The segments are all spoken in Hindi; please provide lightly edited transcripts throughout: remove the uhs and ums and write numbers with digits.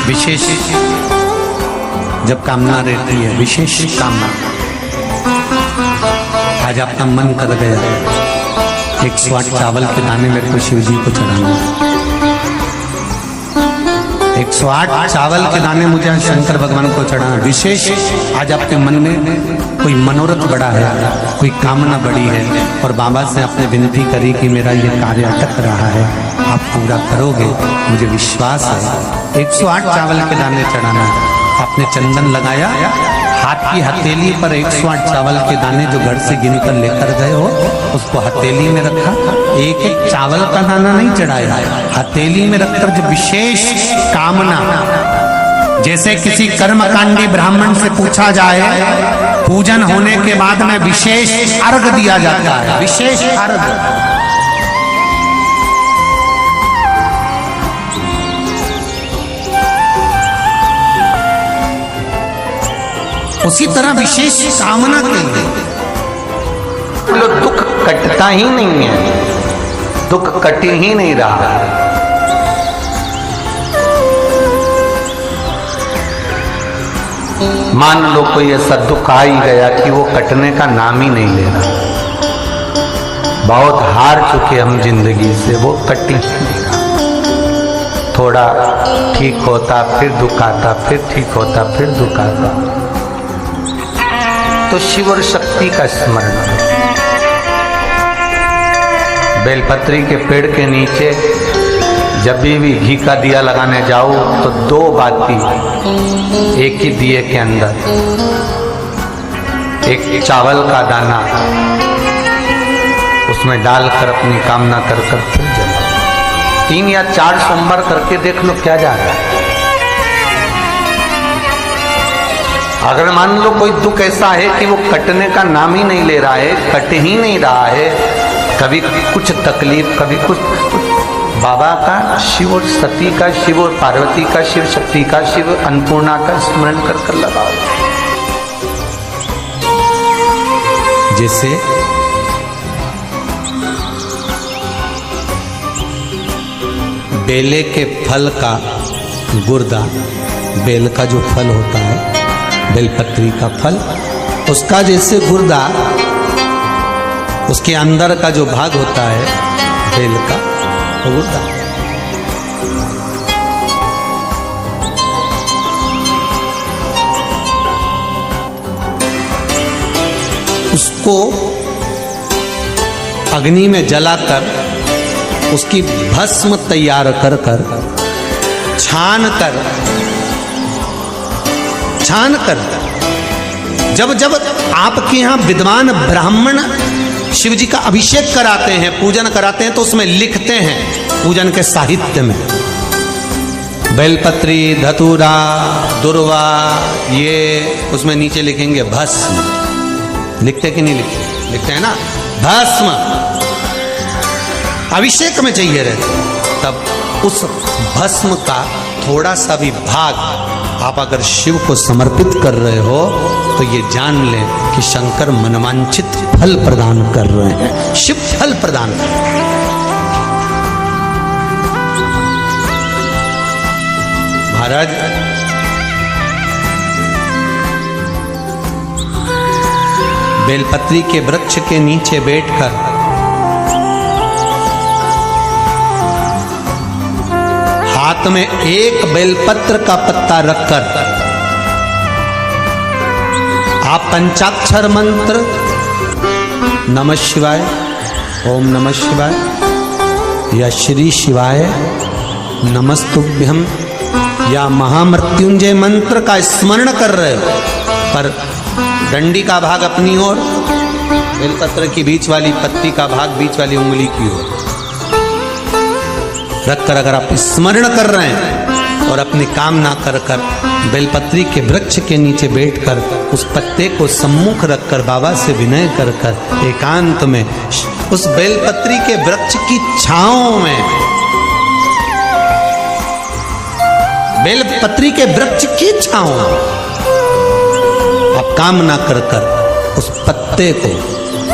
विशेष जब कामना रहती है, विशेष कामना, आज आपका मन कर गया 108 चावल के दाने मेरे को शिव जी को चढ़ाना, 108 चावल के दाने मुझे शंकर भगवान को चढ़ाना। विशेष आज आपके मन में कोई मनोरथ बड़ा है, कोई कामना बड़ी है और बाबा से आपने विनती करी कि मेरा ये कार्य अटक रहा है, आप पूरा करोगे, मुझे विश्वास है। 108 चावल के दाने चढ़ाना, आपने चंदन लगाया, हाथ की हथेली पर 108 चावल के दाने जो घर से गिनकर लेकर गए हो उसको हथेली में रखा, एक एक चावल का दाना नहीं चढ़ाया, हथेली में रखकर जो विशेष कामना, जैसे किसी कर्मकांडी ब्राह्मण से पूछा जाए पूजन होने के बाद में विशेष अर्घ दिया जाता है, विशेष अर्घ, उसी तरह विशेष कामना के लिए दुख कटता ही नहीं है, दुख कट ही नहीं रहा। मान लो कोई ऐसा दुख आ ही गया कि वो कटने का नाम ही नहीं ले रहा, बहुत हार चुके हम जिंदगी से, वो कट ही नहीं रहा। थोड़ा ठीक होता फिर दुख आता, फिर ठीक होता फिर दुख आता। तो शिव और शक्ति का स्मरण, बेलपत्री के पेड़ के नीचे जब भी घी का दिया लगाने जाओ तो 2 बाती एक ही दिए के अंदर, एक चावल का दाना उसमें डालकर अपनी कामना कर फिर जलाओ। 3 या 4 सोमवार करके देख लो क्या जा रहा है। अगर मान लो कोई दुख ऐसा है कि वो कटने का नाम ही नहीं ले रहा है, कट ही नहीं रहा है, कभी कुछ तकलीफ, कभी कुछ, बाबा का, शिव और सती का, शिव और पार्वती का, शिव शक्ति का, शिव अन्नपूर्णा का स्मरण कर लगाओ। जैसे बेले के फल का गुर्दा, बेल का जो फल होता है, बेलपत्री का फल, उसका जैसे गुर्दा, उसके अंदर का जो भाग होता है बेल का, वो गुर्दा, उसको अग्नि में जलाकर उसकी भस्म तैयार कर छान कर जब जब आपके यहाँ विद्वान ब्राह्मण शिव जी का अभिषेक कराते हैं, पूजन कराते हैं, तो उसमें लिखते हैं पूजन के साहित्य में, बेलपत्री, धतूरा, दुर्वा, ये उसमें नीचे लिखेंगे भस्म। लिखते कि नहीं लिखते? लिखते हैं ना, भस्म अभिषेक में चाहिए रहते। तब उस भस्म का थोड़ा सा भी भाग आप अगर शिव को समर्पित कर रहे हो तो ये जान लें कि शंकर मनवांछित फल प्रदान कर रहे हैं, शिव फल प्रदान कर रहे हैं। महाराज, बेलपत्री के वृक्ष के नीचे बैठकर हाथ में एक बेलपत्र का पत्ता रखकर आप पंचाक्षर मंत्र नमः शिवाय, ओम नमः शिवाय या श्री शिवाय नमस्तुभ्यम या महामृत्युंजय मंत्र का स्मरण कर रहे हो, पर डंडी का भाग अपनी ओर, बेलपत्र की बीच वाली पत्ती का भाग बीच वाली उंगली की ओर रखकर अगर आप स्मरण कर रहे हैं और अपनी कामना कर बेलपत्री के वृक्ष के नीचे बैठकर उस पत्ते को सम्मुख रखकर बाबा से विनय कर एकांत में उस बेलपत्री के वृक्ष की छांव में, बेलपत्री के वृक्ष की छांव आप कामना कर उस पत्ते को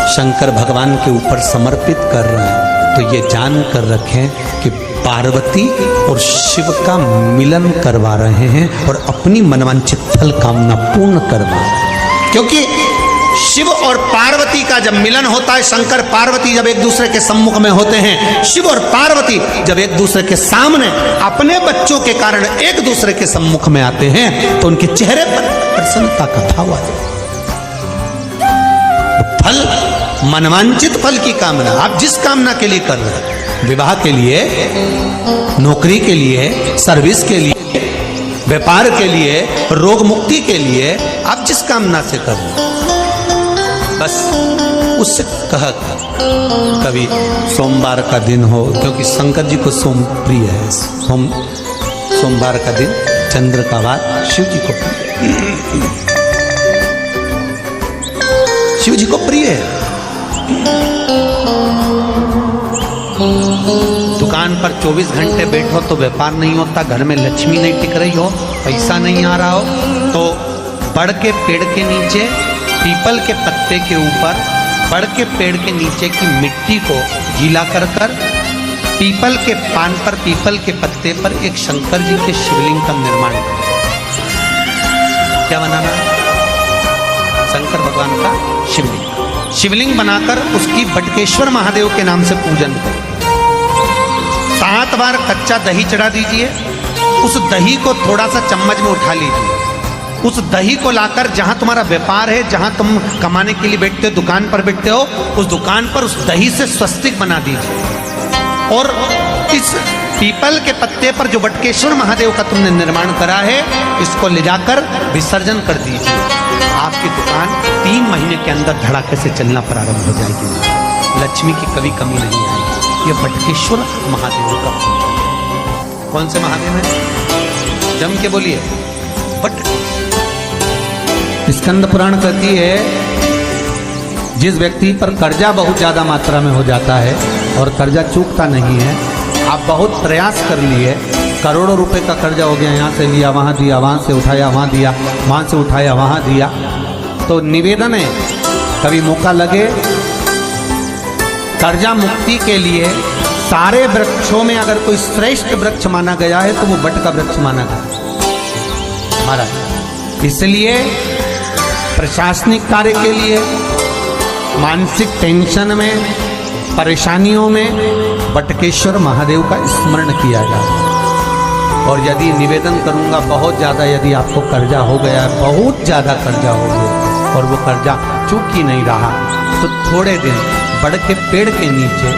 शंकर भगवान के ऊपर समर्पित कर रहे हैं, तो ये जान कर रखें कि पार्वती और शिव का मिलन करवा रहे हैं और अपनी मनवांछित फल कामना पूर्ण करवा रहे हैं। क्योंकि शिव और पार्वती का जब मिलन होता है, शंकर पार्वती जब एक दूसरे के सम्मुख में होते हैं, शिव और पार्वती जब एक दूसरे के सामने अपने बच्चों के कारण एक दूसरे के सम्मुख में आते हैं, तो उनके चेहरे पर प्रसन्नता का भाव आ जाता है। फल, मनवांछित फल की कामना आप जिस कामना के लिए कर रहे हैं, विवाह के लिए, नौकरी के लिए, सर्विस के लिए, व्यापार के लिए, रोग मुक्ति के लिए, आप जिस कामना से कर रहे हैं, बस उससे कह कभी सोमवार का दिन हो, क्योंकि शंकर जी को सोम प्रिय है, सोमवार का दिन, चंद्र का वार शिव जी को प्रिय, शिव जी को प्रिय है। दुकान पर 24 घंटे बैठो तो व्यापार नहीं होता, घर में लक्ष्मी नहीं टिक रही हो, पैसा नहीं आ रहा हो, तो बड़ के पेड़ के नीचे, पीपल के पत्ते के ऊपर, बड़ के पेड़ के नीचे की मिट्टी को गीला कर कर पीपल के पान पर, पीपल के पत्ते पर एक शंकर जी के शिवलिंग का निर्माण कर, क्या बनाना है? शंकर भगवान का शिवलिंग, शिवलिंग बनाकर उसकी बटकेश्वर महादेव के नाम से पूजन करें। 7 बार कच्चा दही चढ़ा दीजिए, उस दही को थोड़ा सा चम्मच में उठा लीजिए, उस दही को लाकर जहां तुम्हारा व्यापार है, जहां तुम कमाने के लिए बैठते हो, दुकान पर बैठते हो, उस दुकान पर उस दही से स्वस्तिक बना दीजिए और इस पीपल के पत्ते पर जो बटकेश्वर महादेव का तुमने निर्माण करा है, इसको ले जाकर विसर्जन कर दीजिए। आपकी दुकान 3 महीने के अंदर धड़ाके से चलना प्रारंभ हो जाएगी, लक्ष्मी की कभी कमी नहीं आएगी। ये बटकेश्वर महादेव का, कौन से महादेव है? जम के बोलिए, बट स्कंद पुराण कहती है, जिस व्यक्ति पर कर्जा बहुत ज्यादा मात्रा में हो जाता है और कर्जा चूकता नहीं है, आप बहुत प्रयास कर लिए, करोड़ों रुपए का कर्जा हो गया, यहाँ से लिया वहाँ दिया, वहाँ से उठाया वहाँ दिया, वहाँ से उठाया वहाँ दिया, तो निवेदन है, कभी मौका लगे, कर्जा मुक्ति के लिए सारे वृक्षों में अगर कोई श्रेष्ठ वृक्ष माना गया है तो वो बट का वृक्ष माना गया महाराज। इसलिए प्रशासनिक कार्य के लिए, मानसिक टेंशन में, परेशानियों में बटकेश्वर महादेव का स्मरण किया जाए। और यदि निवेदन करूंगा बहुत ज़्यादा, यदि आपको कर्जा हो गया है, बहुत ज़्यादा कर्जा हो गया और वो कर्जा चूक ही नहीं रहा, तो थोड़े दिन बड़ के पेड़ के नीचे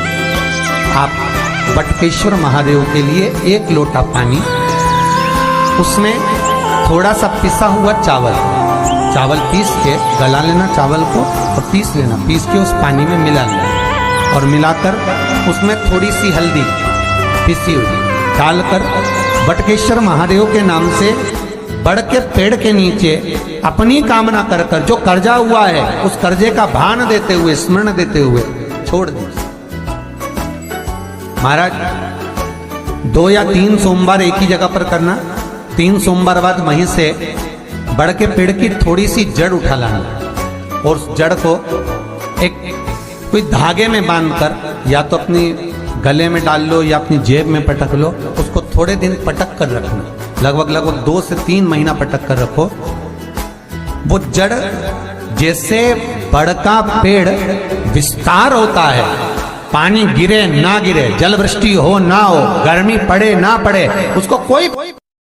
आप बटकेश्वर महादेव के लिए 1 लोटा पानी, उसमें थोड़ा सा पिसा हुआ चावल पीस के गला लेना, चावल को और पीस लेना, पीस के उस पानी में मिला लेना और मिलाकर उसमें थोड़ी सी हल्दी पिसी हुई डालकर बटकेश्वर महादेव के नाम से बड़ के पेड़ के नीचे अपनी कामना कर कर जो कर्जा हुआ है उस कर्जे का भान देते हुए, स्मरण देते हुए छोड़ दीजिए। महाराज 2 या 3 सोमवार एक ही जगह पर करना, 3 सोमवार बाद वहीं से बड़ के पेड़ की थोड़ी सी जड़ उठा लाना और उस जड़ को एक कोई धागे में बांधकर या तो अपनी गले में डाल लो या अपनी जेब में पटक लो, उसको थोड़े दिन पटक कर रखना, लगभग 2 से 3 महीना पटक कर रखो। वो जड़ जैसे बड़ का पेड़ विस्तार होता है, पानी गिरे ना गिरे, जल वृष्टि हो ना हो, गर्मी पड़े ना पड़े, उसको कोई